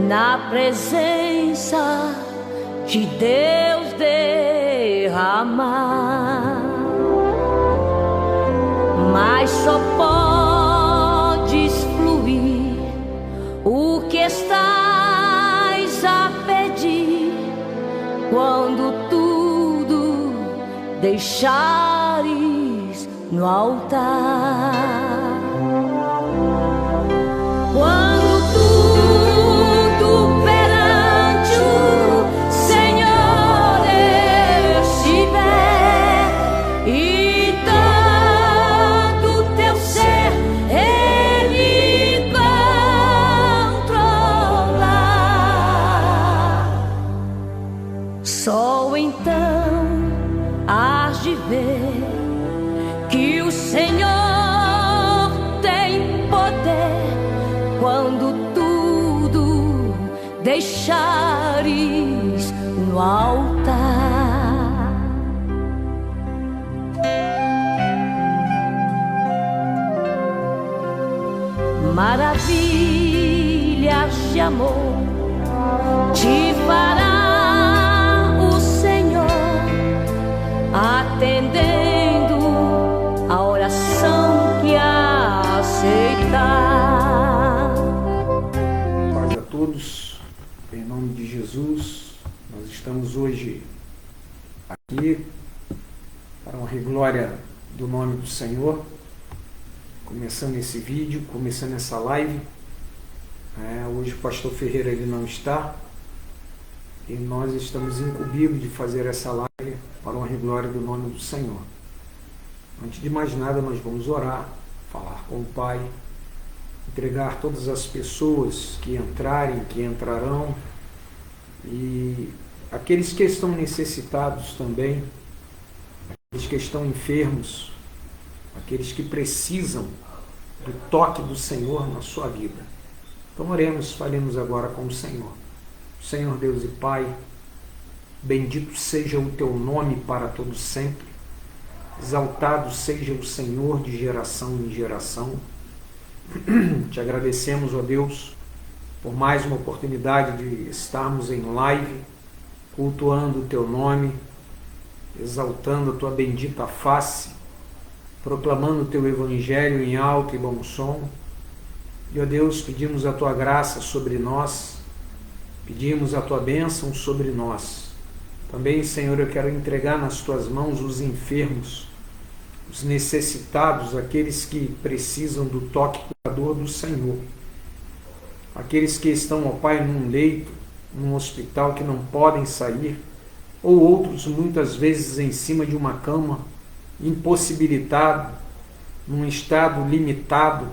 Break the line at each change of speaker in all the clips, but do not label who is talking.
na presença de Deus derramar, mas só podes fluir o que estás a pedir quando tudo deixares no altar. Quando tudo perante o Senhor estiver e todo teu ser Ele controlar, só então hás de ver que o Senhor tem poder quando tudo deixares no altar. Maravilhas de amor te fará o Senhor, atendendo a oração que aceitar.
Paz a todos, em nome de Jesus. Nós estamos hoje aqui para honra e glória do nome do Senhor, começando esse vídeo, começando essa live. Hoje o pastor Ferreira ele não está e nós estamos incumbidos de fazer essa live para honra e glória do nome do Senhor. Antes de mais nada, nós vamos orar, falar com o Pai, entregar todas as pessoas que entrarem, que entrarão, e aqueles que estão necessitados também, aqueles que estão enfermos, aqueles que precisam do toque do Senhor na sua vida. Então oremos, falemos agora com o Senhor. Senhor Deus e Pai, bendito seja o teu nome para todo sempre, exaltado seja o Senhor de geração em geração. Te agradecemos, ó Deus, por mais uma oportunidade de estarmos em live, cultuando o teu nome, exaltando a tua bendita face, proclamando o teu evangelho em alto e bom som. E, ó Deus, pedimos a tua graça sobre nós, pedimos a tua bênção sobre nós. Também, Senhor, eu quero entregar nas tuas mãos os enfermos, os necessitados, aqueles que precisam do toque curador do Senhor. Aqueles que estão, ó Pai, num leito, num hospital, que não podem sair, ou outros muitas vezes em cima de uma cama, impossibilitado, num estado limitado,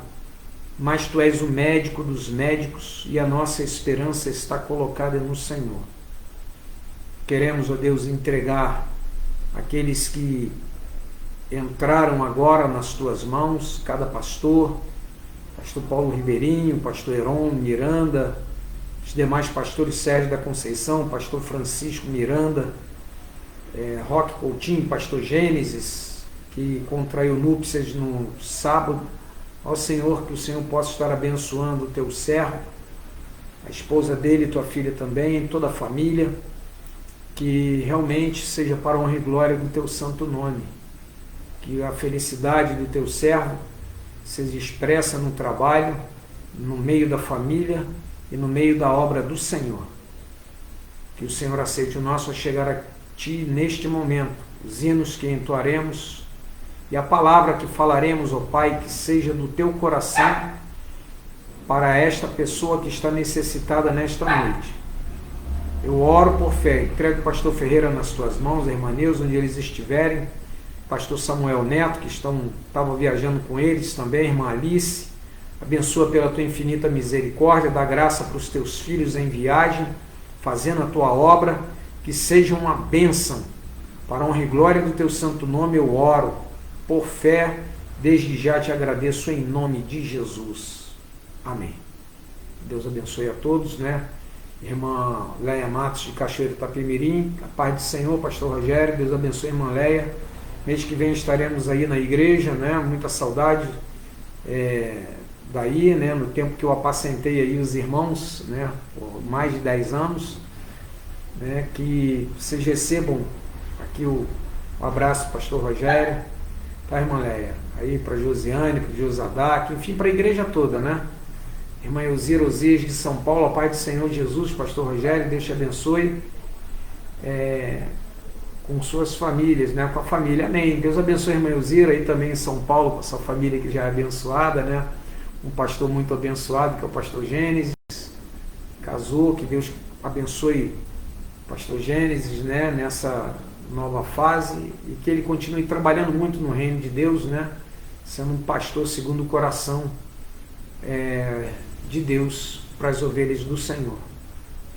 mas Tu és o médico dos médicos e a nossa esperança está colocada no Senhor. Queremos, ó Deus, entregar aqueles que entraram agora nas Tuas mãos, cada pastor, pastor Paulo Ribeirinho, pastor Heron Miranda, os demais pastores, Sérgio da Conceição, pastor Francisco Miranda, Roque Coutinho, pastor Gênesis, que contraiu núpcias no sábado. Ó Senhor, que o Senhor possa estar abençoando o teu servo, a esposa dele, tua filha também, toda a família, que realmente seja para a honra e glória do teu santo nome, que a felicidade do teu servo seja expressa no trabalho, no meio da família e no meio da obra do Senhor. Que o Senhor aceite o nosso chegar a Ti neste momento, os hinos que entoaremos e a palavra que falaremos, ó Pai, que seja do Teu coração para esta pessoa que está necessitada nesta noite. Eu oro por fé, entrego o pastor Ferreira nas Tuas mãos, a irmã Neuza, onde eles estiverem, pastor Samuel Neto, que estava viajando com eles também, irmã Alice, abençoa pela Tua infinita misericórdia, dá graça para os Teus filhos em viagem, fazendo a Tua obra, que seja uma bênção, para a honra e glória do Teu santo nome eu oro, por fé, desde já te agradeço em nome de Jesus. Amém. Deus abençoe a todos, né? Irmã Leia Matos de Cachoeiro Itapemirim, a paz do Senhor, pastor Rogério, Deus abençoe a irmã Leia. Mês que vem estaremos aí na igreja, né? Muita saudade daí, né, no tempo que eu apacentei aí os irmãos, né, por mais de 10 anos, né, que vocês recebam aqui o abraço do pastor Rogério, tá, irmã Leia? Aí para Josiane, para Josadac, enfim, para a igreja toda, né? Irmã Elzira Osias de São Paulo, a paz do Senhor Jesus, pastor Rogério, Deus te abençoe, com suas famílias, né? Com a família, amém. Deus abençoe a irmã Elzira aí também em São Paulo, com a sua família que já é abençoada, né? Um pastor muito abençoado, que é o pastor Gênesis, casou, que Deus abençoe o pastor Gênesis, né? Nessa nova fase, e que ele continue trabalhando muito no reino de Deus, né? Sendo um pastor segundo o coração de Deus para as ovelhas do Senhor.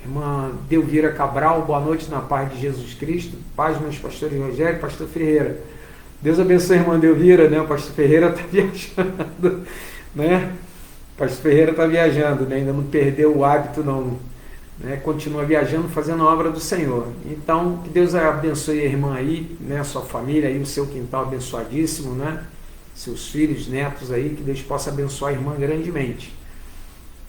Irmã Delvira Cabral, boa noite na paz de Jesus Cristo. Paz, meus pastores Rogério e pastor Ferreira. Deus abençoe a irmã Delvira, né? O pastor Ferreira está viajando, né? O pastor Ferreira está viajando, né? Ainda não perdeu o hábito, não, né? Continua viajando, fazendo a obra do Senhor. Então, que Deus abençoe a irmã aí, né? A sua família aí, o seu quintal abençoadíssimo, né? Seus filhos, netos aí, que Deus possa abençoar a irmã grandemente.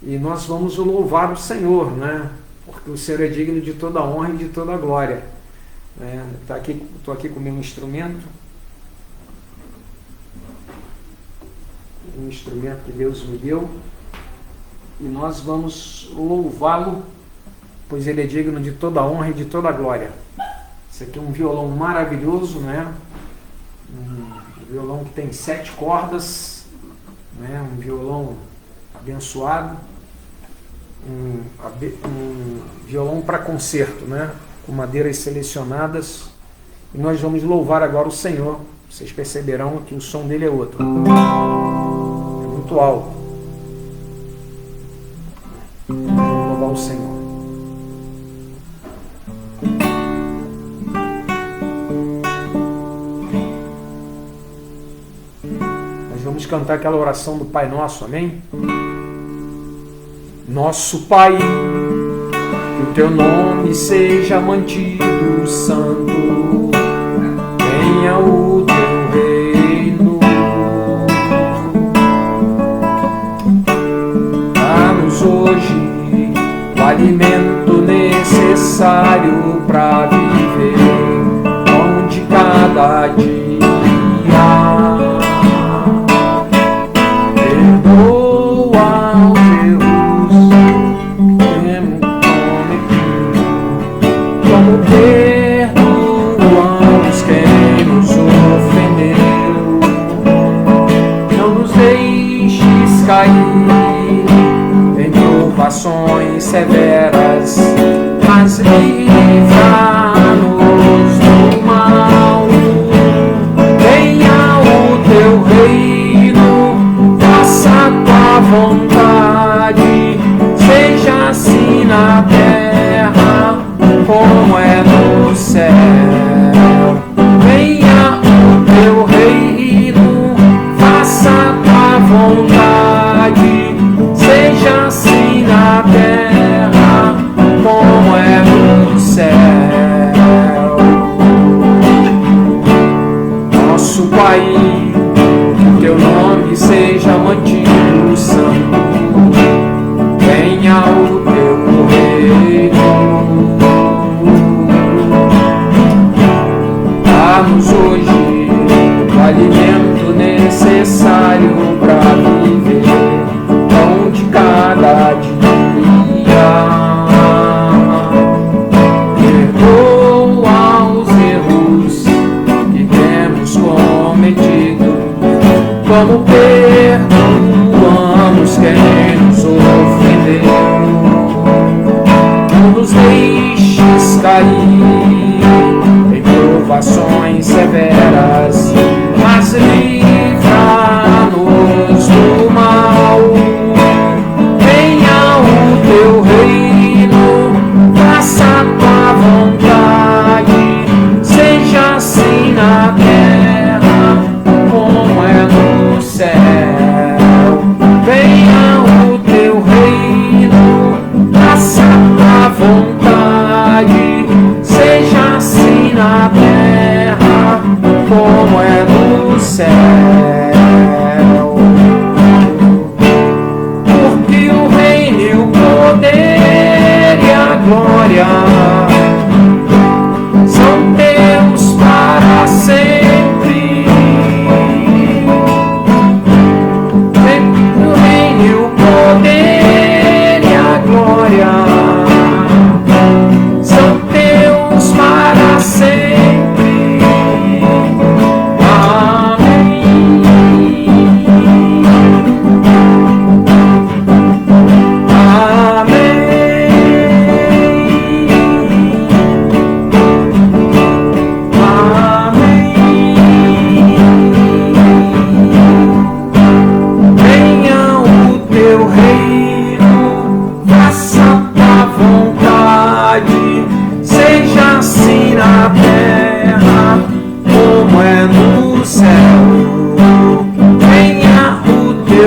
E nós vamos louvar o Senhor, né? Porque o Senhor é digno de toda honra e de toda glória. Estou aqui com o meu instrumento. Um instrumento que Deus me deu. E nós vamos louvá-lo, pois Ele é digno de toda honra e de toda glória. Esse aqui é um violão maravilhoso, né? Um violão que tem 7 cordas, né? Um violão abençoado. Um violão para concerto, né? Com madeiras selecionadas. E nós vamos louvar agora o Senhor. Vocês perceberão que o som dele é outro. É muito alto. Vamos louvar o Senhor. Nós vamos cantar aquela oração do Pai Nosso, amém? Nosso Pai, que o teu nome seja mantido santo, venha o teu reino, dá-nos hoje o alimento necessário para viver, pão de cada dia. Perdoamos quem nos ofendeu, não nos deixes cair em provações severas, mas livra-nos do mal. Venha o teu reino, faça a tua vontade, seja assim na terra como é no céu. Venha o teu reino, faça a tua vontade, seja assim na terra como é no céu. Nosso Pai, que o teu nome seja mantido santo, venha o teu reino. Dá-nos hoje o alimento necessário para viver, pão de cada dia. Perdoa os erros que temos cometido, como perdoamos quem nos ofendeu. Não nos deixes cair em provações severas, mas livra-nos do mal. Venha o teu reino, faça a tua vontade, seja assim na terra como é no céu. Venha o teu reino, faça a tua vontade, seja assim na terra como é no céu.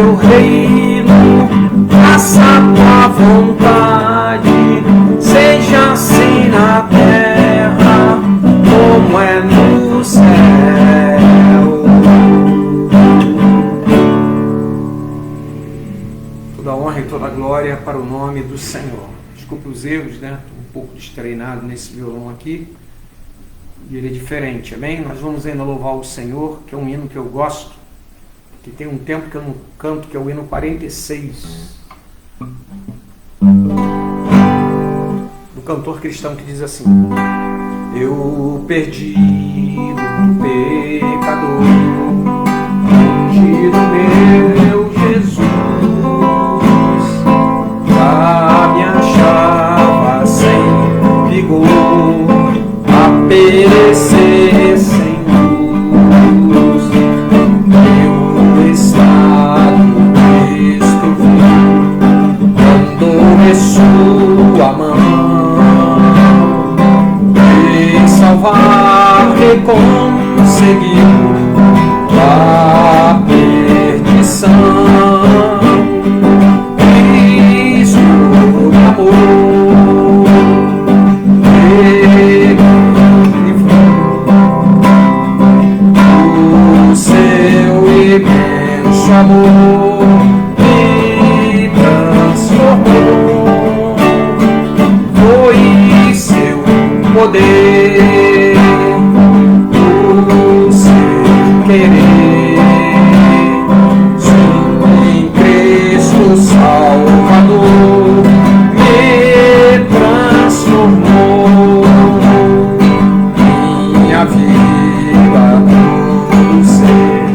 teu reino, faça a tua vontade, seja assim na terra como é no céu. Toda honra e toda glória para o nome do Senhor. Desculpe os erros, né? Estou um pouco destreinado nesse violão aqui. E ele é diferente, amém? Nós vamos ainda louvar o Senhor, que é um hino que eu gosto, que tem um tempo que eu não canto, que é o hino 46. Do cantor cristão, que diz assim: eu perdido pecador, longe do meu Jesus, já me achava sem vigor, a perecer sem luz. Meu estado descobri quando me sua mão me salvar e conseguiu a perdição. Cristo me amou, ele me livrou. O seu imenso amor me transformou. Foi seu poder, o seu querer, sim, em Cristo Salvador me transformou. Minha vida, todo ser,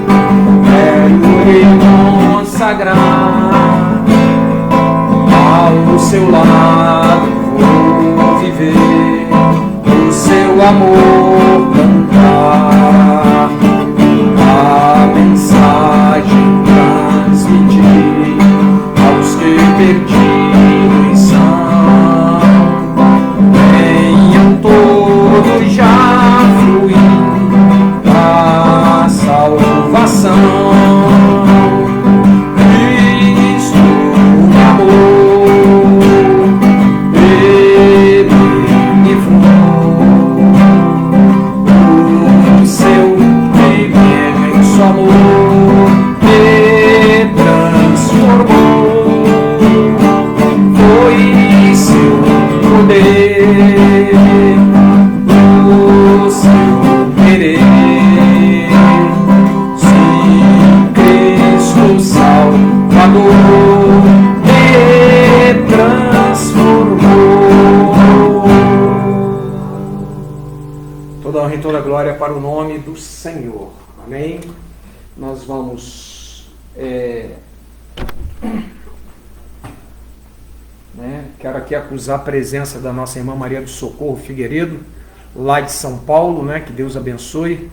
quero me consagrar ao seu lado, vou viver o seu amor, cantar a mensagem, transmitir aos que perdidos são. Venham todos já fluir a salvação. Cristo me amou, ele me livrou. O seu imenso amor me transformou. Foi seu poder, o seu querer, sim, Cristo Salvador me transformou. Toda honra e toda glória para o nome do Senhor. Amém? Nós vamos... Quero aqui acusar a presença da nossa irmã Maria do Socorro Figueiredo, lá de São Paulo, né? Que Deus abençoe.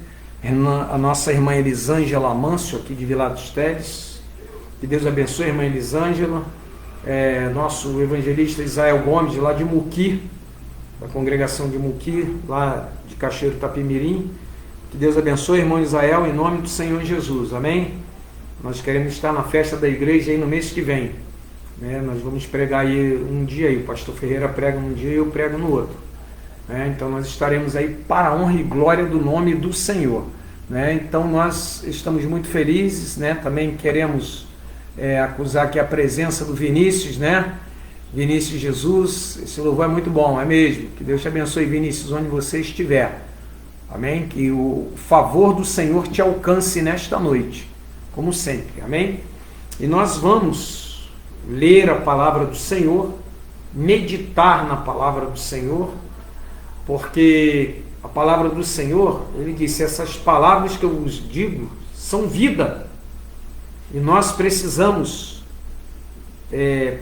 A nossa irmã Elisângela Amâncio, aqui de Vila dos Teles. Que Deus abençoe, irmã Elisângela. Nosso evangelista Israel Gomes, lá de Muqui, da congregação de Muqui, lá de Cachoeiro Itapemirim. Que Deus abençoe, irmão Israel, em nome do Senhor Jesus. Amém? Nós queremos estar na festa da igreja aí no mês que vem. Nós vamos pregar aí um dia aí. O pastor Ferreira prega um dia e eu prego no outro. Então nós estaremos aí para a honra e glória do nome do Senhor. Então nós estamos muito felizes, também queremos acusar aqui a presença do Vinícius, Vinícius Jesus. Esse louvor é muito bom, é mesmo. Que Deus te abençoe, Vinícius, onde você estiver. Amém? Que o favor do Senhor te alcance nesta noite, como sempre. Amém? E nós vamos ler a palavra do Senhor, meditar na palavra do Senhor, porque a palavra do Senhor, ele disse: essas palavras que eu vos digo são vida, e nós precisamos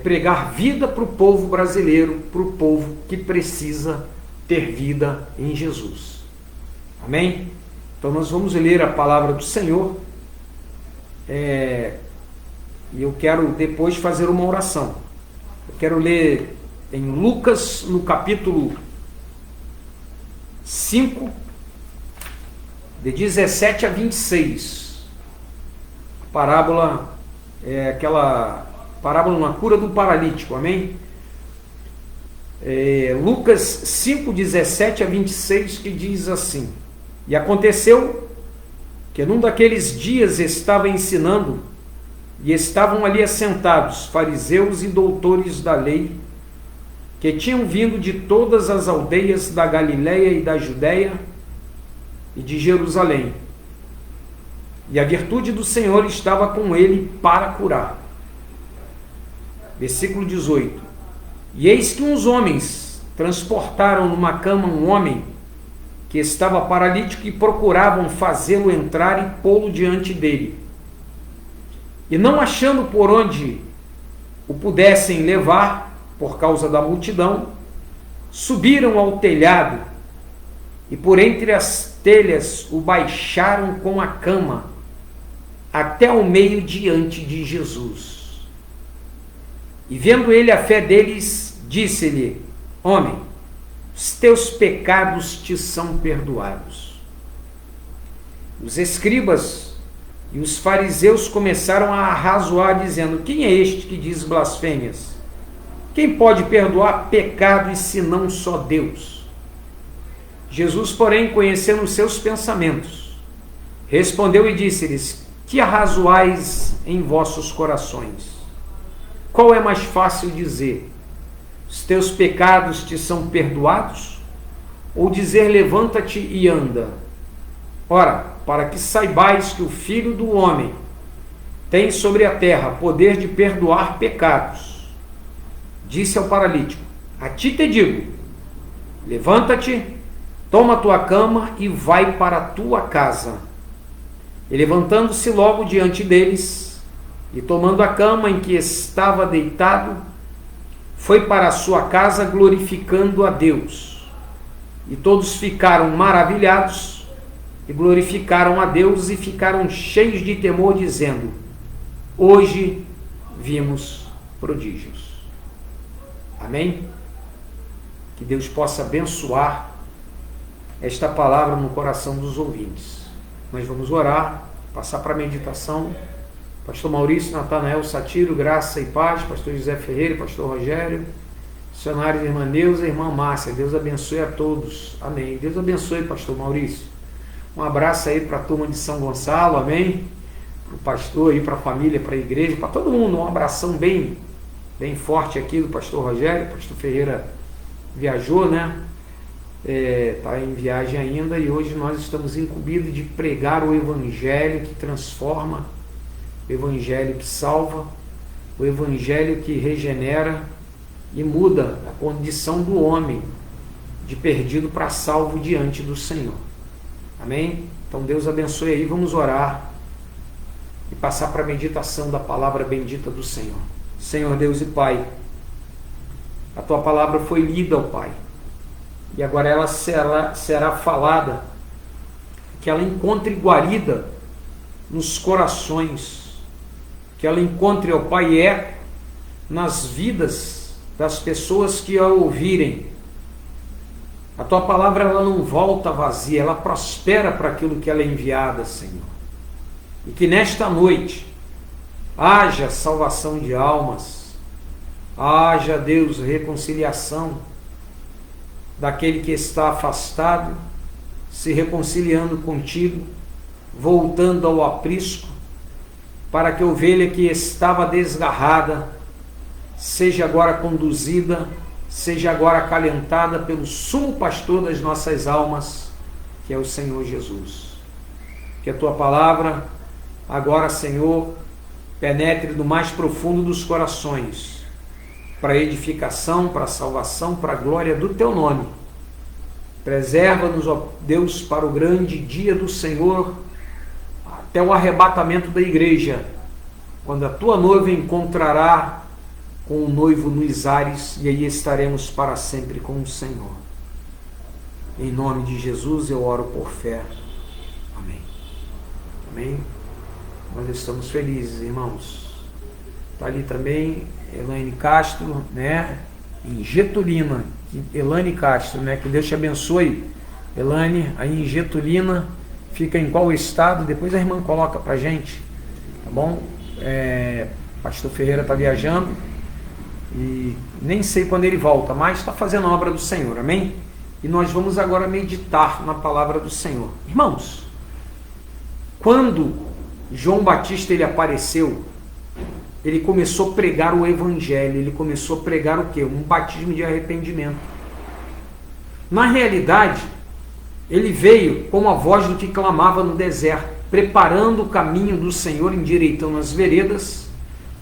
pregar vida para o povo brasileiro, para o povo que precisa ter vida em Jesus. Amém? Então nós vamos ler a palavra do Senhor, e eu quero depois fazer uma oração. Eu quero ler em Lucas, no capítulo 5, de 17 a 26, a parábola aquela parábola na cura do paralítico, amém? Lucas 5, 17 a 26, que diz assim: E aconteceu que num daqueles dias estava ensinando, e estavam ali assentados fariseus e doutores da lei, que tinham vindo de todas as aldeias da Galiléia e da Judéia e de Jerusalém. E a virtude do Senhor estava com ele para curar. Versículo 18. E eis que uns homens transportaram numa cama um homem que estava paralítico e procuravam fazê-lo entrar e pô-lo diante dele. E não achando por onde o pudessem levar, por causa da multidão, subiram ao telhado e por entre as telhas o baixaram com a cama até ao meio diante de Jesus. E vendo ele a fé deles, disse-lhe: Homem, os teus pecados te são perdoados. Os escribas e os fariseus começaram a arrazoar, dizendo: Quem é este que diz blasfêmias? Quem pode perdoar pecados senão só Deus? Jesus, porém, conhecendo os seus pensamentos, respondeu e disse-lhes: Que arrazoais em vossos corações? Qual é mais fácil dizer: Os teus pecados te são perdoados? Ou dizer: Levanta-te e anda? Ora, para que saibais que o Filho do Homem tem sobre a terra poder de perdoar pecados, disse ao paralítico: A ti te digo, levanta-te, toma a tua cama e vai para a tua casa. E levantando-se logo diante deles, e tomando a cama em que estava deitado, foi para a sua casa glorificando a Deus. E todos ficaram maravilhados e glorificaram a Deus e ficaram cheios de temor, dizendo: Hoje vimos prodígios. Amém? Que Deus possa abençoar esta palavra no coração dos ouvintes. Nós vamos orar, passar para a meditação. Pastor Maurício, Natanael Satiro, graça e paz. Pastor José Ferreira, Pastor Rogério, missionários, irmã Neuza, irmã Márcia. Deus abençoe a todos. Amém. Deus abençoe, Pastor Maurício. Um abraço aí para a turma de São Gonçalo. Amém. Para o pastor aí, para a família, para a igreja, para todo mundo. Um abração bem forte aqui do Pastor Rogério. Pastor Ferreira viajou, né? Está em viagem ainda, e hoje nós estamos incumbidos de pregar o Evangelho que transforma, o Evangelho que salva, o Evangelho que regenera e muda a condição do homem de perdido para salvo diante do Senhor. Amém? Então Deus abençoe aí, vamos orar e passar para a meditação da palavra bendita do Senhor. Senhor Deus e Pai, a Tua palavra foi lida, ó Pai, e agora ela será falada, que ela encontre guarida nos corações, que ela encontre, ó Pai, eco nas vidas das pessoas que a ouvirem. A Tua palavra, ela não volta vazia, ela prospera para aquilo que ela é enviada, Senhor. E que nesta noite haja salvação de almas, haja, Deus, reconciliação daquele que está afastado, se reconciliando contigo, voltando ao aprisco, para que a ovelha que estava desgarrada seja agora conduzida, seja agora acalentada pelo sumo pastor das nossas almas, que é o Senhor Jesus. Que a Tua palavra agora, Senhor, penetre no mais profundo dos corações, para edificação, para salvação, para a glória do Teu nome. Preserva-nos, ó Deus, para o grande dia do Senhor, até o arrebatamento da igreja, quando a Tua noiva encontrará com o noivo nos ares, e aí estaremos para sempre com o Senhor. Em nome de Jesus eu oro por fé. Amém. Amém. Nós estamos felizes, irmãos. Está ali também Elaine Castro, né? Em Getulina. Elaine Castro, né? Que Deus te abençoe. Elaine, aí em Getulina, fica em qual estado? Depois a irmã coloca pra gente, tá bom? Pastor Ferreira está viajando e nem sei quando ele volta, mas está fazendo a obra do Senhor, amém? E nós vamos agora meditar na palavra do Senhor. Irmãos, quando João Batista ele apareceu, ele começou a pregar o evangelho, ele começou a pregar o quê? Um batismo de arrependimento. Na realidade, ele veio como a voz do que clamava no deserto, preparando o caminho do Senhor, endireitando as veredas,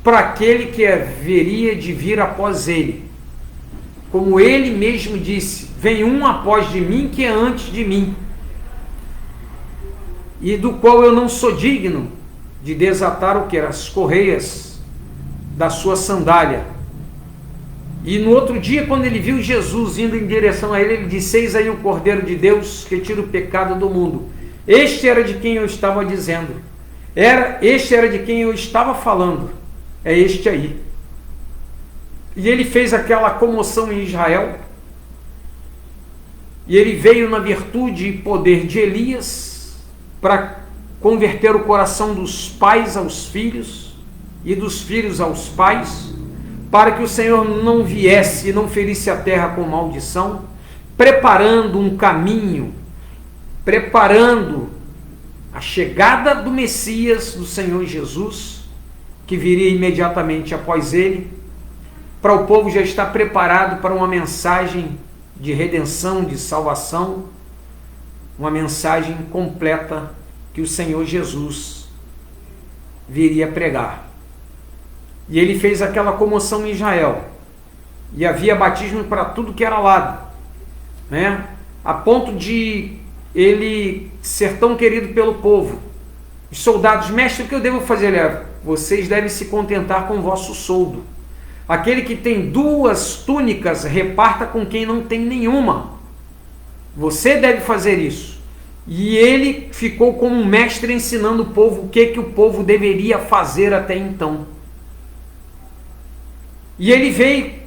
para aquele que haveria de vir após ele. Como ele mesmo disse, vem um após de mim que é antes de mim, e do qual eu não sou digno de desatar o que? As correias da sua sandália. E no outro dia, quando ele viu Jesus indo em direção a ele, ele disse: eis aí o Cordeiro de Deus que tira o pecado do mundo. Este era de quem eu estava dizendo. Este era de quem eu estava falando. É este aí. E ele fez aquela comoção em Israel. E ele veio na virtude e poder de Elias para converter o coração dos pais aos filhos e dos filhos aos pais, para que o Senhor não viesse e não ferisse a terra com maldição, preparando um caminho, preparando a chegada do Messias, do Senhor Jesus, que viria imediatamente após ele, para o povo já estar preparado para uma mensagem de redenção, de salvação, uma mensagem completa que o Senhor Jesus viria pregar. E ele fez aquela comoção em Israel, e havia batismo para tudo que era lado, né? A ponto de ele ser tão querido pelo povo. Os soldados: mestre, o que eu devo fazer? Vocês devem se contentar com o vosso soldo. Aquele que tem 2 túnicas, reparta com quem não tem nenhuma. Você deve fazer isso. E ele ficou como um mestre ensinando o povo o que o povo deveria fazer até então. E ele veio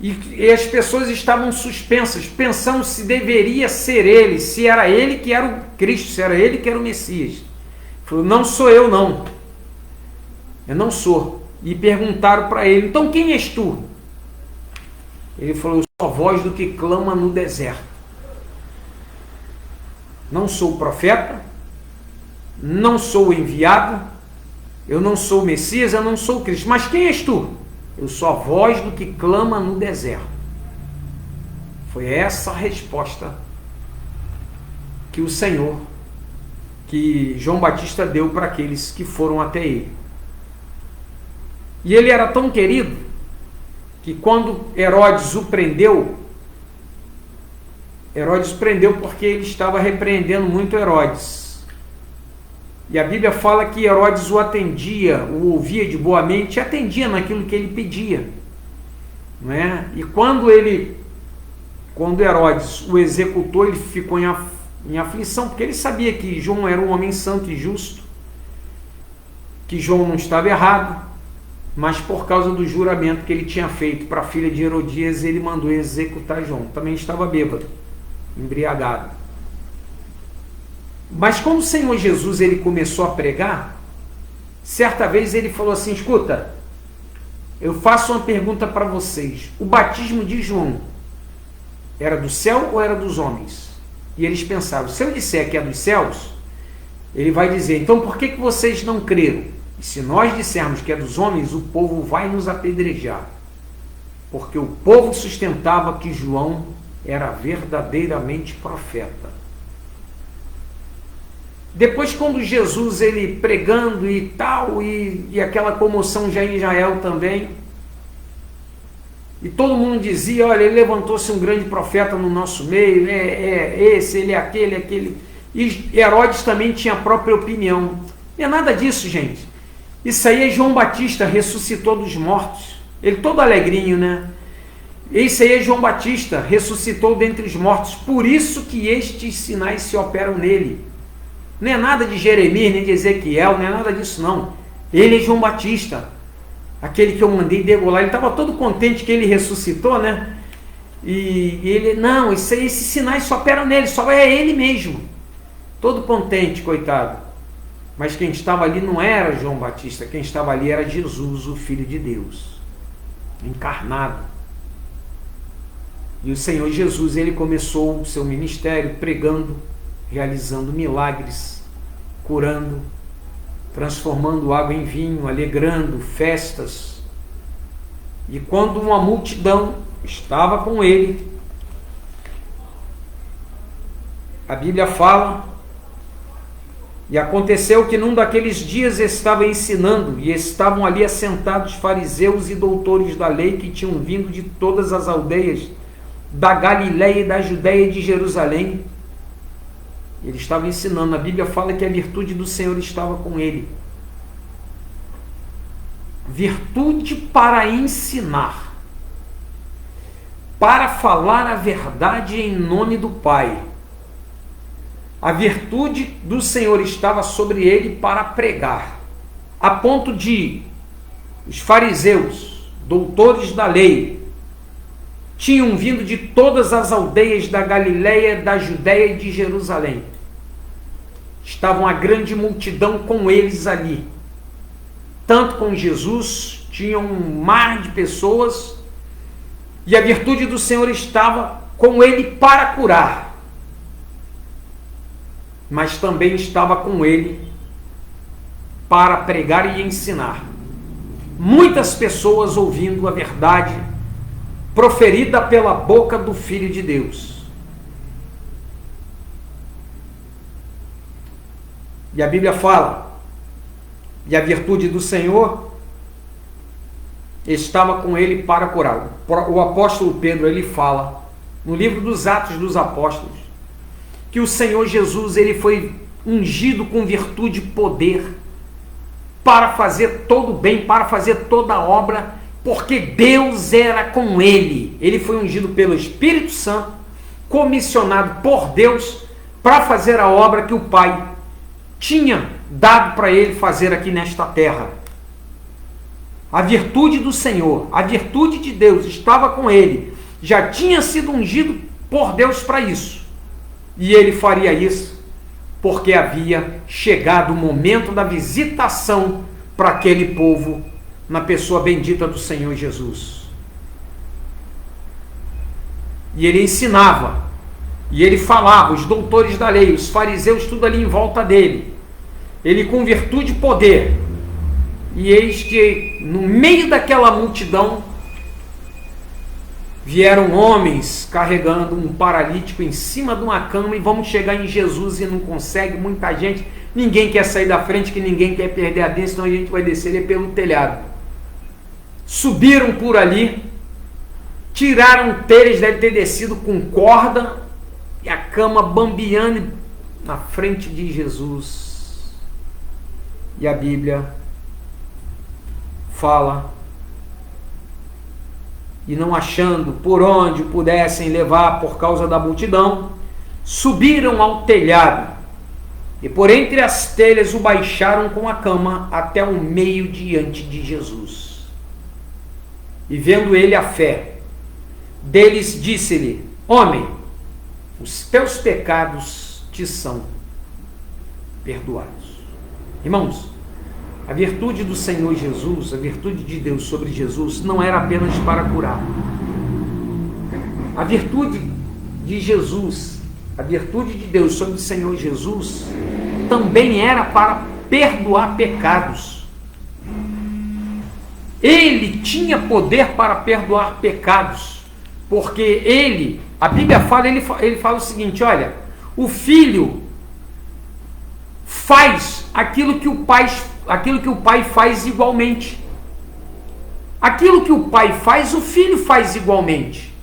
e as pessoas estavam suspensas, pensando se deveria ser ele, se era ele que era o Cristo, se era ele que era o Messias. Ele falou: não sou eu, não. Eu não sou. E perguntaram para ele: então quem és tu? Ele falou: eu sou a voz do que clama no deserto. Não sou o profeta, não sou o enviado, eu não sou o Messias, eu não sou o Cristo. Mas quem és tu? Eu sou a voz do que clama no deserto. Foi essa a resposta que o Senhor, que João Batista deu para aqueles que foram até ele. E ele era tão querido que quando Herodes o prendeu, Herodes prendeu porque ele estava repreendendo muito Herodes. E a Bíblia fala que Herodes o atendia, o ouvia de boa mente e atendia naquilo que ele pedia. Não é? E quando Herodes o executou, ele ficou em aflição, porque ele sabia que João era um homem santo e justo, que João não estava errado, mas por causa do juramento que ele tinha feito para a filha de Herodias, ele mandou executar João. Também estava bêbado, embriagado. Mas quando o Senhor Jesus ele começou a pregar, certa vez ele falou assim: escuta, eu faço uma pergunta para vocês. O batismo de João era do céu ou era dos homens? E eles pensavam: se eu disser que é dos céus, ele vai dizer: então por que vocês não creram? E se nós dissermos que é dos homens, o povo vai nos apedrejar. Porque o povo sustentava que João era verdadeiramente profeta. Depois, quando Jesus ele pregando e tal, e aquela comoção já em Israel também, e todo mundo dizia: olha, ele levantou-se um grande profeta no nosso meio, esse, ele é aquele. E Herodes também tinha a própria opinião. Não é nada disso, gente. Isso aí é João Batista, ressuscitou dos mortos. Ele todo alegrinho, né? Esse aí é João Batista, ressuscitou dentre os mortos. Por isso que estes sinais se operam nele. Não é nada de Jeremias, nem de Ezequiel, não é nada disso não. Ele é João Batista, aquele que eu mandei degolar. Ele estava todo contente que ele ressuscitou, né? E ele, não, esses sinais só operam nele, só é ele mesmo. Todo contente, coitado. Mas quem estava ali não era João Batista, quem estava ali era Jesus, o Filho de Deus, encarnado. E o Senhor Jesus, ele começou o seu ministério pregando, realizando milagres, curando, transformando água em vinho, alegrando festas. E quando uma multidão estava com ele, a Bíblia fala: e aconteceu que num daqueles dias estava ensinando, e estavam ali assentados fariseus e doutores da lei que tinham vindo de todas as aldeias da Galiléia e da Judéia e de Jerusalém. Ele estava ensinando. A Bíblia fala que a virtude do Senhor estava com ele. Virtude para ensinar, para falar a verdade em nome do Pai. A virtude do Senhor estava sobre ele para pregar, a ponto de os fariseus, doutores da lei, tinham vindo de todas as aldeias da Galiléia, da Judéia e de Jerusalém. Estavam a grande multidão com eles ali. Tanto com Jesus, tinham um mar de pessoas, e a virtude do Senhor estava com ele para curar. Mas também estava com ele para pregar e ensinar. Muitas pessoas ouvindo a verdade proferida pela boca do Filho de Deus. E a Bíblia fala: e a virtude do Senhor estava com ele para curar. O apóstolo Pedro, ele fala no livro dos Atos dos Apóstolos que o Senhor Jesus, ele foi ungido com virtude e poder para fazer todo o bem, para fazer toda a obra, porque Deus era com ele. Ele foi ungido pelo Espírito Santo, comissionado por Deus para fazer a obra que o Pai tinha dado para ele fazer aqui nesta terra. A virtude do Senhor, a virtude de Deus estava com ele, já tinha sido ungido por Deus para isso. E ele faria isso porque havia chegado o momento da visitação para aquele povo, na pessoa bendita do Senhor Jesus. E ele ensinava, e ele falava, os doutores da lei, os fariseus, tudo ali em volta dele. Ele com virtude e poder. E eis que no meio daquela multidão vieram homens carregando um paralítico em cima de uma cama, e vamos chegar em Jesus e não consegue, muita gente, ninguém quer sair da frente, que ninguém quer perder a bênção, senão a gente vai descer ele pelo telhado. Subiram por ali, tiraram telhas, deve ter descido com corda, e a cama bambeando na frente de Jesus. E a Bíblia fala: e não achando por onde pudessem levar por causa da multidão, subiram ao telhado, e por entre as telhas o baixaram com a cama até o meio diante de Jesus. E vendo ele a fé deles, disse-lhe: homem, os teus pecados te são perdoados. Irmãos, a virtude do Senhor Jesus, a virtude de Deus sobre Jesus, não era apenas para curar. A virtude de Jesus, a virtude de Deus sobre o Senhor Jesus, também era para perdoar pecados. Ele tinha poder para perdoar pecados, porque ele, a Bíblia fala, ele fala o seguinte: olha, o Filho faz aquilo que o Pai faz igualmente. Aquilo que o Pai faz, o Filho faz igualmente.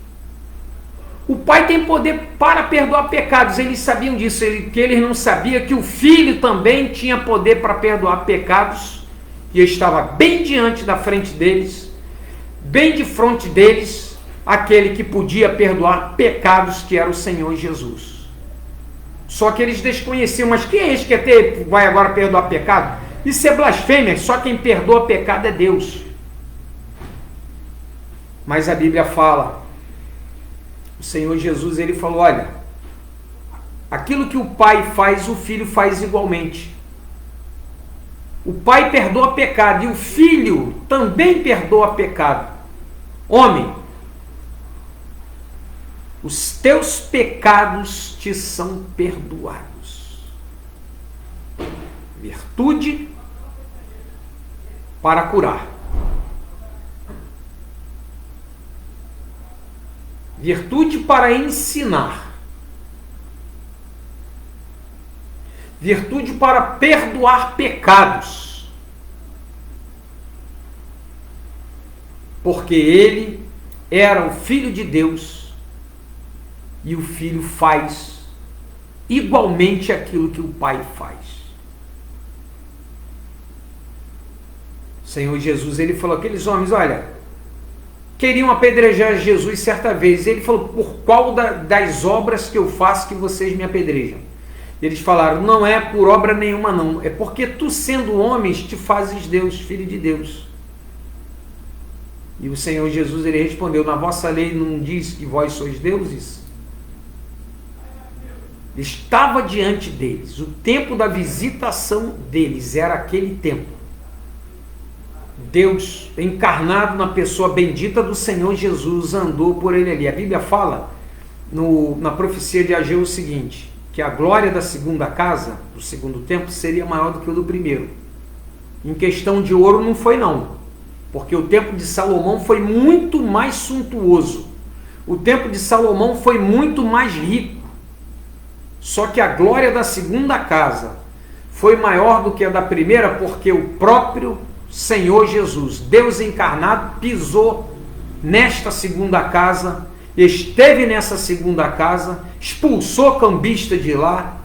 O Pai tem poder para perdoar pecados. Eles sabiam disso, que eles não sabiam que o Filho também tinha poder para perdoar pecados, e estava bem diante da frente deles, bem de frente deles, aquele que podia perdoar pecados, que era o Senhor Jesus. Só que eles desconheciam. Mas quem é esse que vai agora perdoar pecado? Isso é blasfêmia. Só quem perdoa pecado é Deus. Mas a Bíblia fala, o Senhor Jesus, ele falou: olha, aquilo que o Pai faz, o Filho faz igualmente. O Pai perdoa pecado e o Filho também perdoa pecado. Homem, os teus pecados te são perdoados. Virtude para curar. Virtude para ensinar. Virtude para perdoar pecados. Porque ele era o Filho de Deus e o Filho faz igualmente aquilo que o Pai faz. O Senhor Jesus, ele falou, aqueles homens, olha, queriam apedrejar Jesus certa vez. Ele falou, por qual das obras que eu faço que vocês me apedrejam? Eles falaram, não é por obra nenhuma não, é porque tu sendo homens te fazes Deus, Filho de Deus. E o Senhor Jesus, ele respondeu, na vossa lei não diz que vós sois deuses? Estava diante deles, o tempo da visitação deles era aquele tempo. Deus encarnado na pessoa bendita do Senhor Jesus andou por ele ali. A Bíblia fala na profecia de Ageu o seguinte, que a glória da segunda casa, do segundo templo, seria maior do que o do primeiro. Em questão de ouro não foi não, porque o templo de Salomão foi muito mais suntuoso. O templo de Salomão foi muito mais rico. Só que a glória da segunda casa foi maior do que a da primeira, porque o próprio Senhor Jesus, Deus encarnado, pisou nesta segunda casa, esteve nessa segunda casa, expulsou cambista de lá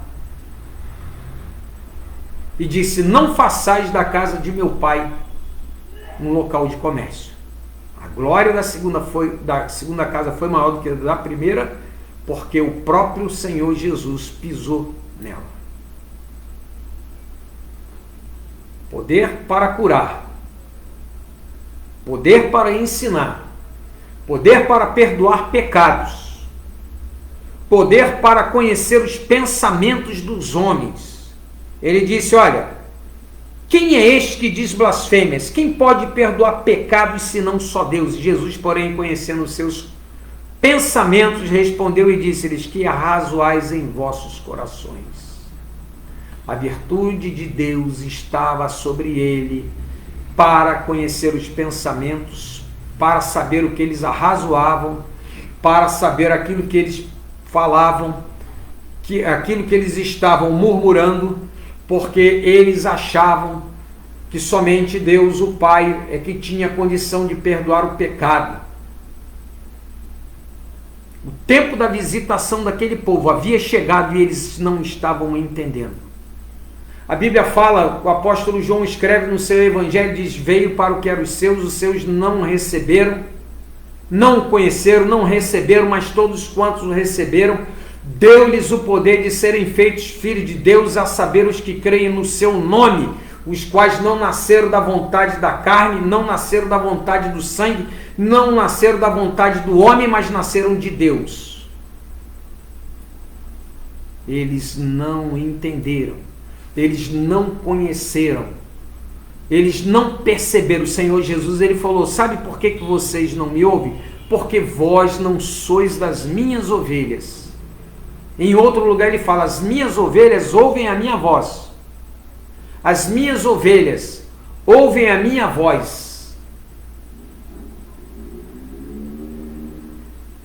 e disse, não façais da casa de meu pai um local de comércio. A glória da segunda casa foi maior do que a da primeira, porque o próprio Senhor Jesus pisou nela. Poder para curar, poder para ensinar, poder para perdoar pecados, poder para conhecer os pensamentos dos homens. Ele disse, olha, quem é este que diz blasfêmias? Quem pode perdoar pecados senão só Deus? Jesus, porém, conhecendo os seus pensamentos, respondeu e disse-lhes, que arrazoais em vossos corações. A virtude de Deus estava sobre ele para conhecer os pensamentos, para saber o que eles arrazoavam, para saber aquilo que eles falavam, aquilo que eles estavam murmurando, porque eles achavam que somente Deus, o Pai, é que tinha condição de perdoar o pecado. O tempo da visitação daquele povo havia chegado e eles não estavam entendendo. A Bíblia fala, o apóstolo João escreve no seu evangelho, diz, veio para o que eram os seus não receberam, não conheceram, não receberam, mas todos quantos o receberam, deu-lhes o poder de serem feitos filhos de Deus, a saber os que creem no seu nome, os quais não nasceram da vontade da carne, não nasceram da vontade do sangue, não nasceram da vontade do homem, mas nasceram de Deus. Eles não entenderam, eles não conheceram, eles não perceberam. O Senhor Jesus, ele falou, sabe por que vocês não me ouvem? Porque vós não sois das minhas ovelhas. Em outro lugar ele fala, as minhas ovelhas ouvem a minha voz. As minhas ovelhas ouvem a minha voz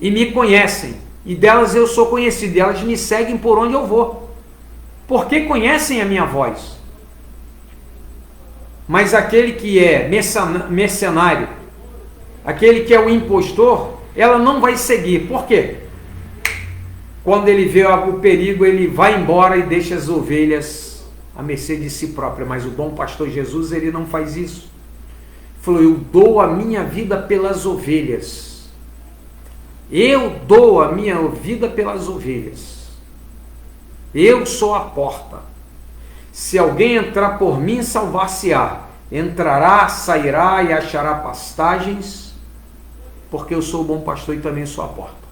e me conhecem, e delas eu sou conhecido, e elas me seguem por onde eu vou, porque conhecem a minha voz. Mas aquele que é mercenário, aquele que é o impostor, ela não vai seguir. Por quê? Quando ele vê o perigo, ele vai embora e deixa as ovelhas à mercê de si própria. Mas o bom pastor Jesus, ele não faz isso. Ele falou, eu dou a minha vida pelas ovelhas. Eu dou a minha vida pelas ovelhas. Eu sou a porta. Se alguém entrar por mim, salvar-se-á. Entrará, sairá e achará pastagens, porque eu sou o bom pastor e também sou a porta.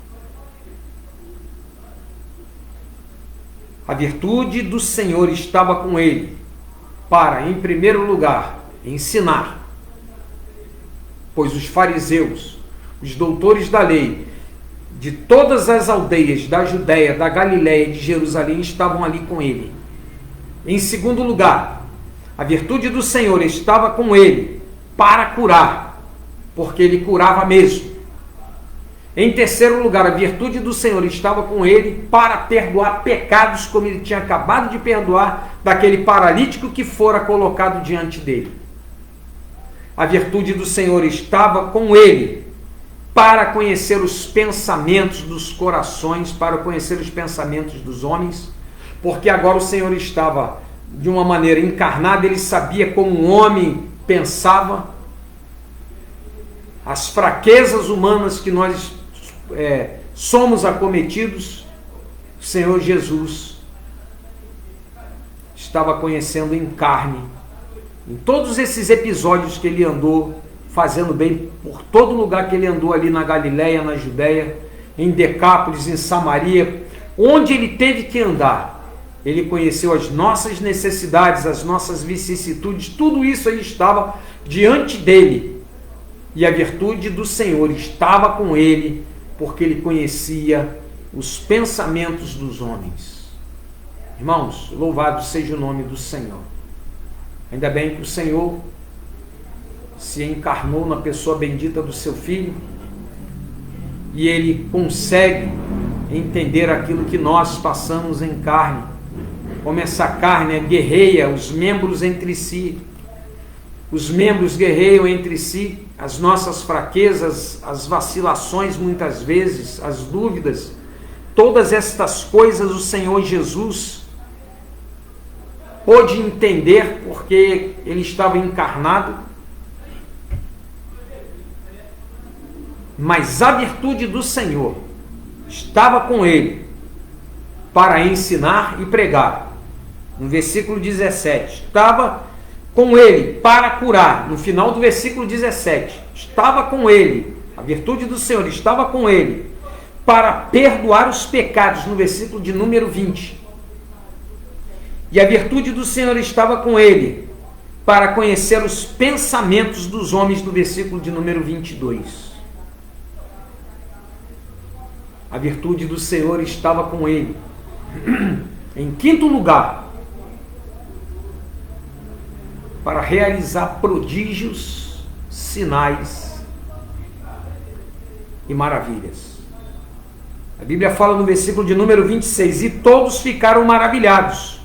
A virtude do Senhor estava com ele para, em primeiro lugar, ensinar, pois os fariseus, os doutores da lei, de todas as aldeias da Judéia, da Galiléia e de Jerusalém estavam ali com ele. Em segundo lugar, a virtude do Senhor estava com ele para curar, porque ele curava mesmo. Em terceiro lugar, a virtude do Senhor estava com ele para perdoar pecados, como ele tinha acabado de perdoar daquele paralítico que fora colocado diante dele. A virtude do Senhor estava com ele para conhecer os pensamentos dos corações, para conhecer os pensamentos dos homens, porque agora o Senhor estava de uma maneira encarnada, ele sabia como um homem pensava, as fraquezas humanas que nós somos acometidos. O Senhor Jesus estava conhecendo em carne, em todos esses episódios que ele andou fazendo bem por todo lugar que ele andou ali na Galiléia, na Judéia, em Decápolis, em Samaria, onde ele teve que andar. Ele conheceu as nossas necessidades, as nossas vicissitudes, tudo isso aí estava diante dele. E a virtude do Senhor estava com ele, porque ele conhecia os pensamentos dos homens. Irmãos, louvado seja o nome do Senhor. Ainda bem que o Senhor se encarnou na pessoa bendita do seu Filho, e ele consegue entender aquilo que nós passamos em carne, como essa carne guerreia os membros entre si. Os membros guerreiam entre si as nossas fraquezas, as vacilações muitas vezes, as dúvidas. Todas estas coisas o Senhor Jesus pôde entender porque ele estava encarnado. Mas a virtude do Senhor estava com ele para ensinar e pregar. No versículo 17, estava com ele para curar. No final do versículo 17, estava com ele, a virtude do Senhor estava com ele para perdoar os pecados. No versículo de número 20. E a virtude do Senhor estava com ele para conhecer os pensamentos dos homens. No versículo de número 22. A virtude do Senhor estava com ele. Em quinto lugar, para realizar prodígios, sinais e maravilhas. A Bíblia fala no versículo de número 26, e todos ficaram maravilhados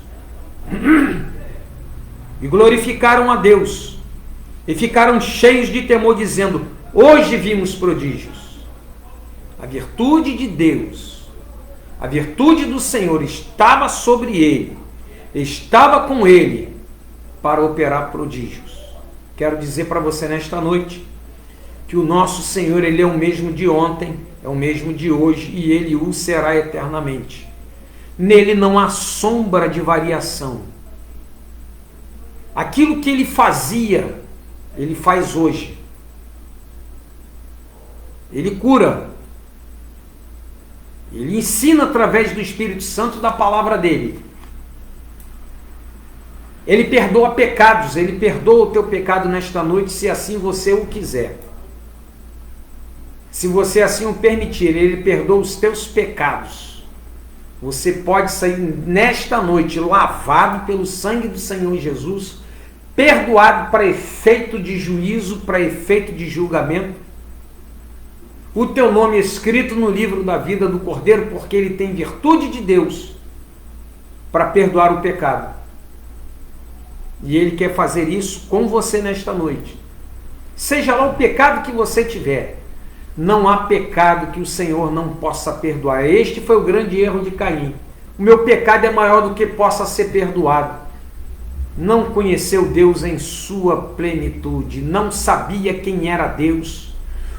e glorificaram a Deus, e ficaram cheios de temor, dizendo: hoje vimos prodígios. A virtude de Deus, a virtude do Senhor estava sobre ele, estava com ele para operar prodígios. Quero dizer para você nesta noite que o nosso Senhor, ele é o mesmo de ontem, é o mesmo de hoje e ele o será eternamente. Nele não há sombra de variação. Aquilo que ele fazia, ele faz hoje. Ele cura. Ele ensina através do Espírito Santo, da palavra dele. Ele perdoa pecados. Ele perdoa o teu pecado nesta noite, se assim você o quiser. Se você assim o permitir, ele perdoa os teus pecados. Você pode sair nesta noite lavado pelo sangue do Senhor Jesus, perdoado para efeito de juízo, para efeito de julgamento. O teu nome escrito no livro da vida do Cordeiro, porque ele tem virtude de Deus para perdoar o pecado. E ele quer fazer isso com você nesta noite. Seja lá o pecado que você tiver, não há pecado que o Senhor não possa perdoar. Este foi o grande erro de Caim. O meu pecado é maior do que possa ser perdoado. Não conheceu Deus em sua plenitude, não sabia quem era Deus,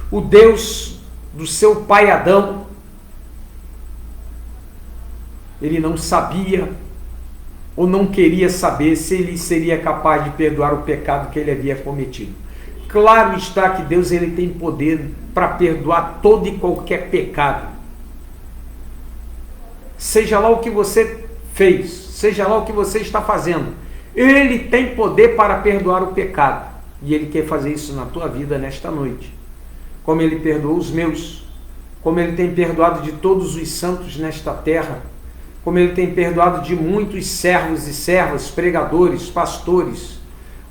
o Deus do seu pai Adão. Ele não sabia ou não queria saber se ele seria capaz de perdoar o pecado que ele havia cometido. Claro está que Deus, ele tem poder para perdoar todo e qualquer pecado. Seja lá o que você fez, seja lá o que você está fazendo, Ele tem poder para perdoar o pecado. E Ele quer fazer isso na tua vida nesta noite. Como Ele perdoou os meus, como Ele tem perdoado de todos os santos nesta terra, como Ele tem perdoado de muitos servos e servas, pregadores, pastores,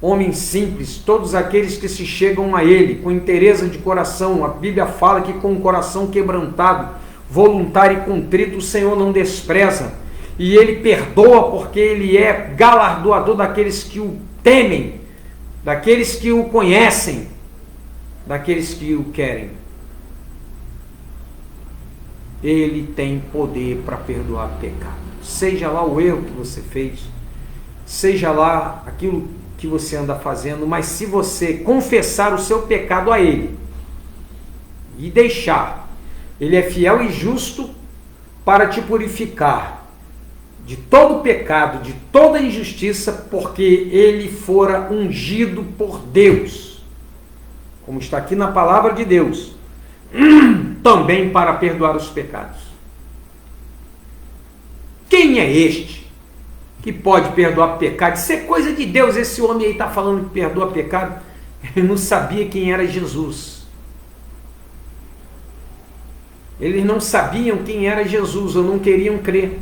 homens simples, todos aqueles que se chegam a Ele com inteireza de coração. A Bíblia fala que com o coração quebrantado, voluntário e contrito, o Senhor não despreza. E Ele perdoa porque Ele é galardoador daqueles que o temem, daqueles que o conhecem, daqueles que o querem. Ele tem poder para perdoar pecado. Seja lá o erro que você fez, seja lá aquilo que você anda fazendo, mas se você confessar o seu pecado a Ele e deixar, Ele é fiel e justo para te purificar de todo pecado, de toda injustiça, porque Ele fora ungido por Deus, como está aqui na palavra de Deus, também para perdoar os pecados. Quem é este que pode perdoar pecado? Isso é coisa de Deus. Esse homem aí está falando que perdoa pecado. Ele não sabia quem era Jesus. Eles não sabiam quem era Jesus, ou não queriam crer.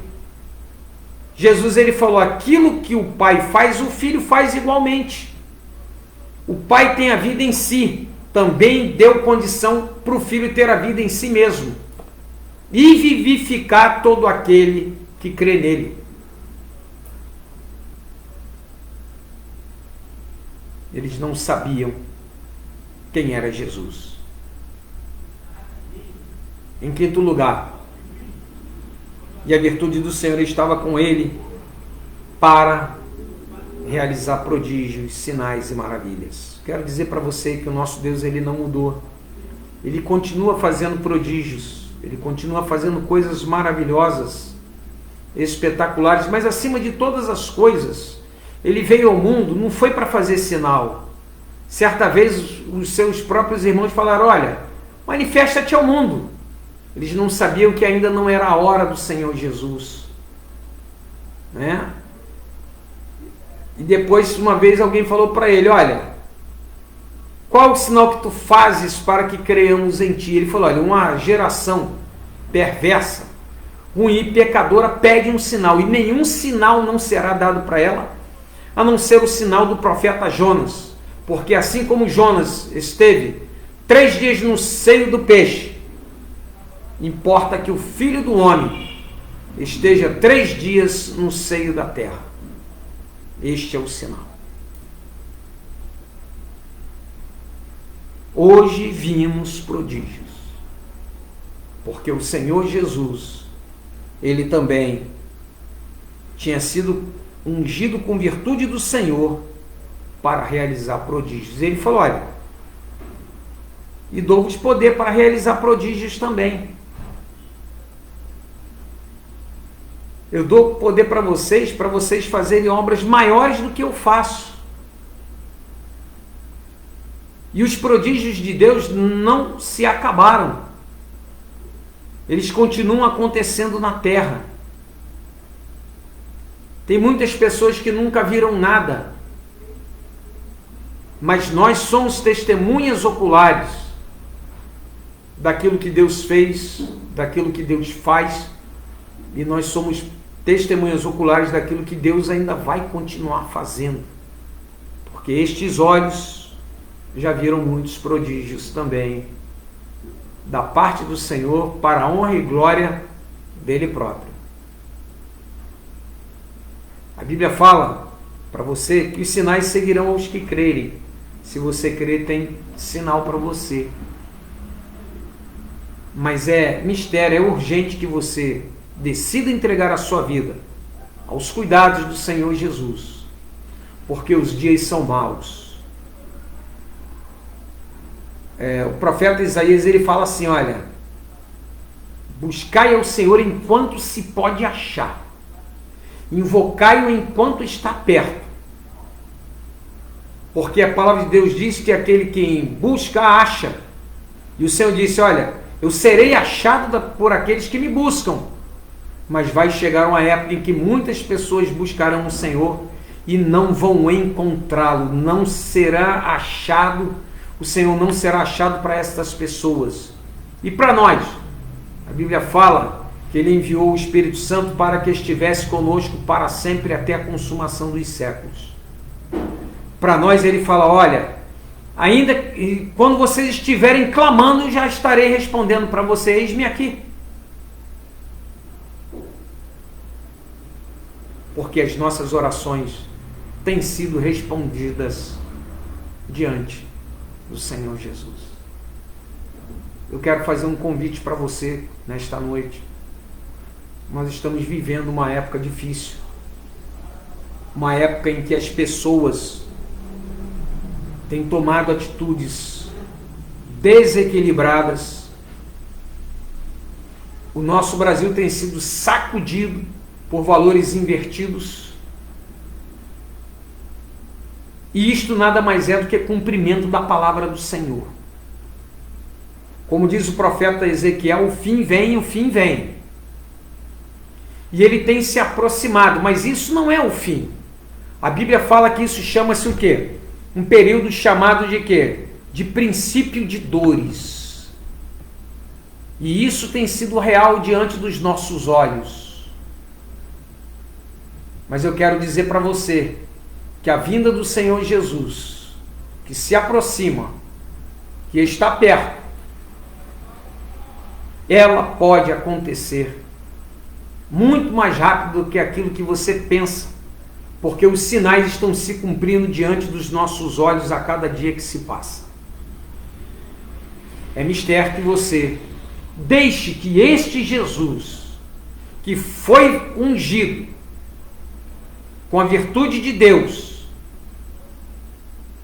Jesus, ele falou, aquilo que o Pai faz, o Filho faz igualmente. O Pai tem a vida em si, também deu condição para o Filho ter a vida em si mesmo e vivificar todo aquele que crê nele. Eles não sabiam quem era Jesus. Em quinto lugar, e a virtude do Senhor estava com ele para realizar prodígios, sinais e maravilhas. Quero dizer para você que o nosso Deus, ele não mudou. Ele continua fazendo prodígios, ele continua fazendo coisas maravilhosas, espetaculares, mas acima de todas as coisas, ele veio ao mundo, não foi para fazer sinal. Certa vez os seus próprios irmãos falaram, olha, manifesta-te ao mundo. Eles não sabiam que ainda não era a hora do Senhor Jesus, né? E depois, uma vez, alguém falou para ele, olha, qual é o sinal que tu fazes para que creiamos em ti? Ele falou, olha, uma geração perversa, ruim e pecadora pede um sinal, e nenhum sinal não será dado para ela, a não ser o sinal do profeta Jonas, porque assim como Jonas esteve 3 dias no seio do peixe, importa que o Filho do Homem esteja 3 dias no seio da terra. Este é o sinal. Hoje vimos prodígios, porque o Senhor Jesus, ele também tinha sido ungido com virtude do Senhor para realizar prodígios. Ele falou, olha, e dou-vos poder para realizar prodígios também. Eu dou poder para vocês fazerem obras maiores do que eu faço. E os prodígios de Deus não se acabaram. Eles continuam acontecendo na terra. Tem muitas pessoas que nunca viram nada. Mas nós somos testemunhas oculares daquilo que Deus fez, daquilo que Deus faz. E nós somos testemunhas oculares daquilo que Deus ainda vai continuar fazendo. Porque estes olhos já viram muitos prodígios também da parte do Senhor para a honra e glória dele próprio. A Bíblia fala para você que os sinais seguirão aos que crerem. Se você crer, tem sinal para você. Mas é mistério, é urgente que você decida entregar a sua vida aos cuidados do Senhor Jesus, porque os dias são maus. O profeta Isaías, ele fala assim, olha, buscai ao Senhor enquanto se pode achar, invocai-o enquanto está perto, porque a palavra de Deus diz que aquele que busca, acha, e o Senhor disse, olha, eu serei achado por aqueles que me buscam. Mas vai chegar uma época em que muitas pessoas buscarão o Senhor e não vão encontrá-lo. Não será achado, o Senhor não será achado para estas pessoas. E para nós, a Bíblia fala que Ele enviou o Espírito Santo para que estivesse conosco para sempre até a consumação dos séculos. Para nós Ele fala, olha, ainda quando vocês estiverem clamando, eu já estarei respondendo para vocês, eis-me aqui. Porque as nossas orações têm sido respondidas diante do Senhor Jesus. Eu quero fazer um convite para você nesta noite. Nós estamos vivendo uma época difícil. Uma época em que as pessoas têm tomado atitudes desequilibradas. O nosso Brasil tem sido sacudido por valores invertidos. E isto nada mais é do que cumprimento da palavra do Senhor. Como diz o profeta Ezequiel, o fim vem, o fim vem. E ele tem se aproximado, mas isso não é o fim. A Bíblia fala que isso chama-se o quê? Um período chamado de quê? De princípio de dores. E isso tem sido real diante dos nossos olhos. Mas eu quero dizer para você que a vinda do Senhor Jesus, que se aproxima, que está perto, ela pode acontecer muito mais rápido do que aquilo que você pensa, porque os sinais estão se cumprindo diante dos nossos olhos a cada dia que se passa. É mistério que você deixe que este Jesus, que foi ungido com a virtude de Deus,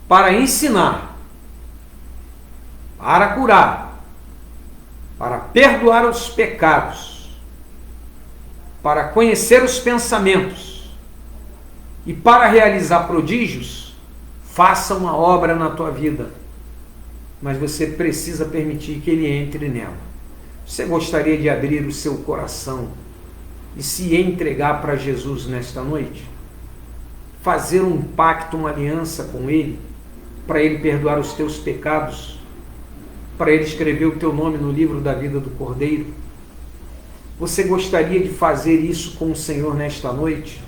para ensinar, para curar, para perdoar os pecados, para conhecer os pensamentos e para realizar prodígios, faça uma obra na tua vida. Mas você precisa permitir que Ele entre nela. Você gostaria de abrir o seu coração e se entregar para Jesus nesta noite? Fazer um pacto, uma aliança com Ele, para Ele perdoar os teus pecados, para Ele escrever o teu nome no livro da vida do Cordeiro? Você gostaria de fazer isso com o Senhor nesta noite?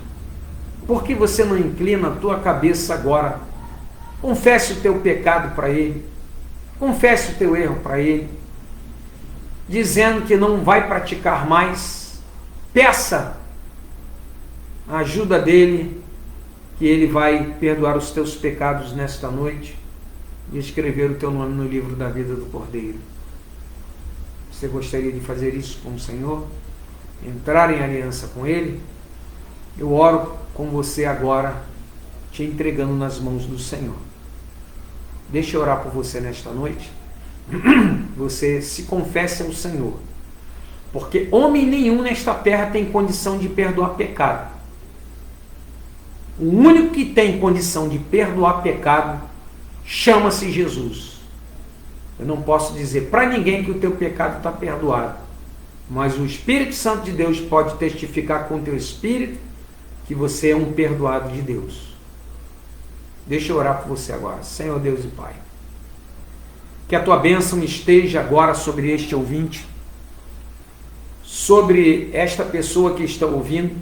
Por que você não inclina a tua cabeça agora? Confesse o teu pecado para Ele. Confesse o teu erro para Ele. Dizendo que não vai praticar mais. Peça a ajuda dEle, que Ele vai perdoar os teus pecados nesta noite e escrever o teu nome no livro da vida do Cordeiro. Você gostaria de fazer isso com o Senhor? Entrar em aliança com Ele? Eu oro com você agora, te entregando nas mãos do Senhor. Deixa eu orar por você nesta noite. Você se confesse ao Senhor. Porque homem nenhum nesta terra tem condição de perdoar pecado. O único que tem condição de perdoar pecado chama-se Jesus. Eu não posso dizer para ninguém que o teu pecado está perdoado, mas o Espírito Santo de Deus pode testificar com o teu espírito que você é um perdoado de Deus. Deixa eu orar por você agora. Senhor Deus e Pai, que a tua bênção esteja agora sobre este ouvinte, sobre esta pessoa que está ouvindo.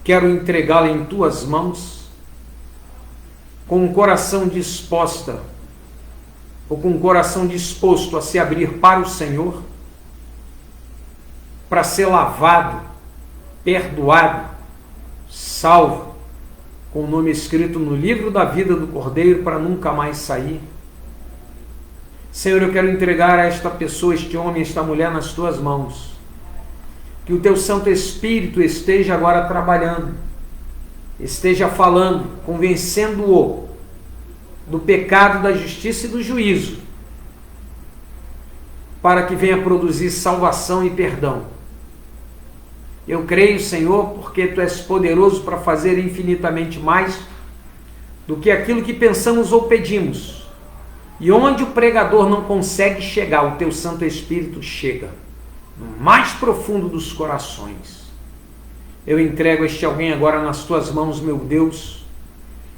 Quero entregá-la em tuas mãos, com um coração disposto a se abrir para o Senhor, para ser lavado, perdoado, salvo, com o nome escrito no livro da vida do Cordeiro para nunca mais sair. Senhor, eu quero entregar a esta pessoa, este homem, esta mulher nas tuas mãos. Que o teu Santo Espírito esteja agora trabalhando, esteja falando, convencendo-o do pecado, da justiça e do juízo, para que venha produzir salvação e perdão. Eu creio, Senhor, porque Tu és poderoso para fazer infinitamente mais do que aquilo que pensamos ou pedimos. E onde o pregador não consegue chegar, o Teu Santo Espírito chega, no mais profundo dos corações. Eu entrego este alguém agora nas tuas mãos, meu Deus.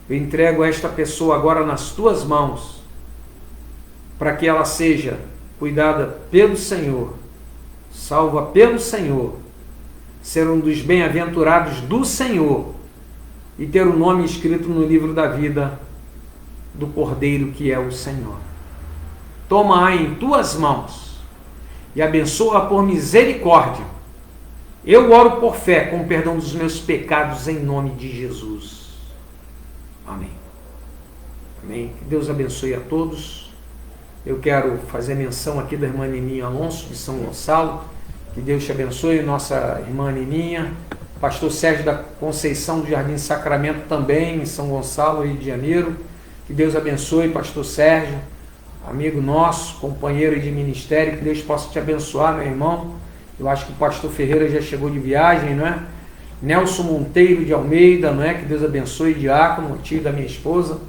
Eu entrego esta pessoa agora nas tuas mãos, para que ela seja cuidada pelo Senhor, salva pelo Senhor, ser um dos bem-aventurados do Senhor e ter o nome escrito no livro da vida do Cordeiro que é o Senhor. Toma-a em tuas mãos e abençoa-a por misericórdia. Eu oro por fé, com o perdão dos meus pecados, em nome de Jesus. Amém. Amém. Que Deus abençoe a todos. Eu quero fazer menção aqui da irmã Nininha Alonso, de São Gonçalo. Que Deus te abençoe, nossa irmã Nininha. Pastor Sérgio da Conceição do Jardim Sacramento, também em São Gonçalo, Rio de Janeiro. Que Deus abençoe, pastor Sérgio, amigo nosso, companheiro de ministério. Que Deus possa te abençoar, meu irmão. Eu acho que o pastor Ferreira já chegou de viagem, não é? Nelson Monteiro de Almeida, não é? Que Deus abençoe, diácono, tio da minha esposa,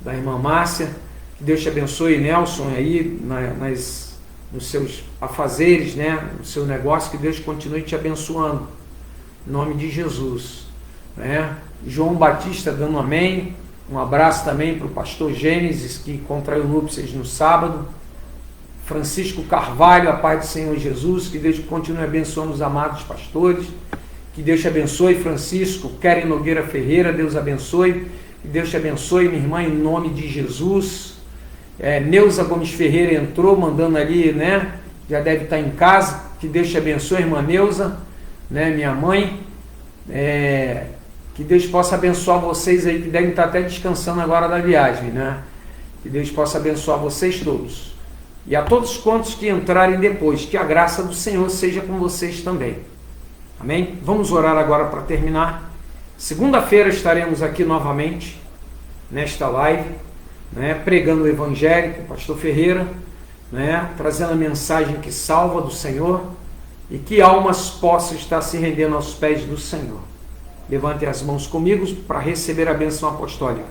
da irmã Márcia. Que Deus te abençoe, Nelson, aí nos seus afazeres, né? No seu negócio. Que Deus continue te abençoando, em nome de Jesus, né? João Batista dando amém. Um abraço também para o pastor Gênesis, que contraiu núpcias no sábado. Francisco Carvalho, a paz do Senhor Jesus. Que Deus continue abençoando os amados pastores. Que Deus te abençoe, Francisco. Keren Nogueira Ferreira, Deus abençoe. Que Deus te abençoe, minha irmã, em nome de Jesus. Neuza Gomes Ferreira entrou, mandando ali, né? Já deve estar em casa. Que Deus te abençoe, irmã Neuza, né? Minha mãe. Que Deus possa abençoar vocês aí, que devem estar até descansando agora da viagem, né? Que Deus possa abençoar vocês todos. E a todos quantos que entrarem depois, que a graça do Senhor seja com vocês também. Amém? Vamos orar agora para terminar. Segunda-feira estaremos aqui novamente, nesta live, né? Pregando o Evangelho com o pastor Ferreira, né? Trazendo a mensagem que salva do Senhor e que almas possam estar se rendendo aos pés do Senhor. Levantem as mãos comigo para receber a bênção apostólica.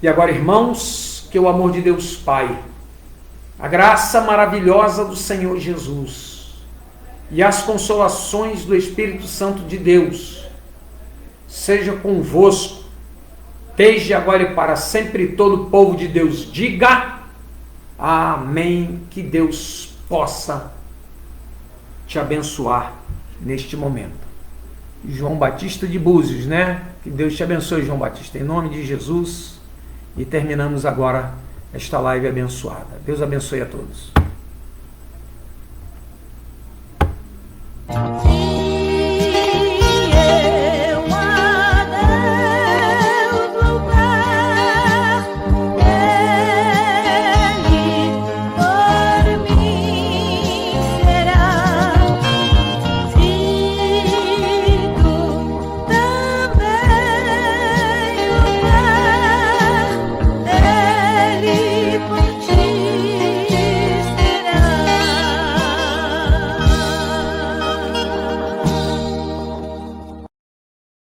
E agora, irmãos, que o amor de Deus Pai, a graça maravilhosa do Senhor Jesus e as consolações do Espírito Santo de Deus seja convosco, desde agora e para sempre. Todo o povo de Deus diga amém. Que Deus possa te abençoar neste momento. João Batista de Búzios, né? Que Deus te abençoe, João Batista, em nome de Jesus. E terminamos agora esta live abençoada. Deus abençoe a todos.